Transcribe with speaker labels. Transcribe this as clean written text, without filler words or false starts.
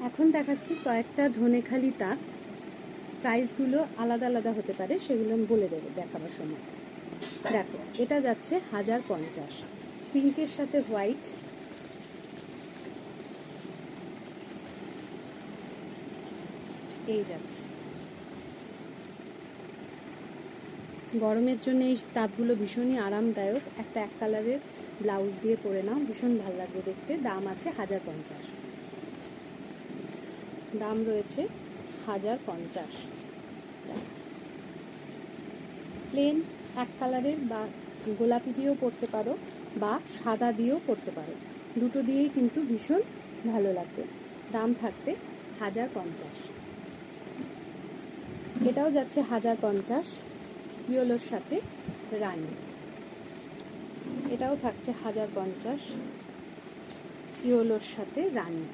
Speaker 1: এখন দেখাচ্ছি কয়েকটা ধনেখালি তাঁত। প্রাইসগুলো আলাদা আলাদা হতে পারে, সেগুলো আমি বলে দেবো দেখাবার সময়। দেখো, এটা যাচ্ছে 1050, পিঙ্কের সাথে হোয়াইট, এই যাচ্ছে। গরমের জন্য এই তাঁতগুলো ভীষণই আরামদায়ক। একটা এক কালারের ব্লাউজ দিয়ে পরে নাও, ভীষণ ভালো লাগবে দেখতে। দাম আছে 1050, দাম রয়েছে 1050। প্লেন এক কালারের বা গোলাপি দিয়েও পরতে পারো বা সাদা দিয়েও পরতে পারো, দুটো দিয়েই কিন্তু ভীষণ ভালো লাগবে। দাম থাকবে 1050। এটাও যাচ্ছে 1050, ইয়েলোর সাথে রানী। এটাও থাকছে 1050, ইয়েলোর সাথে রানী।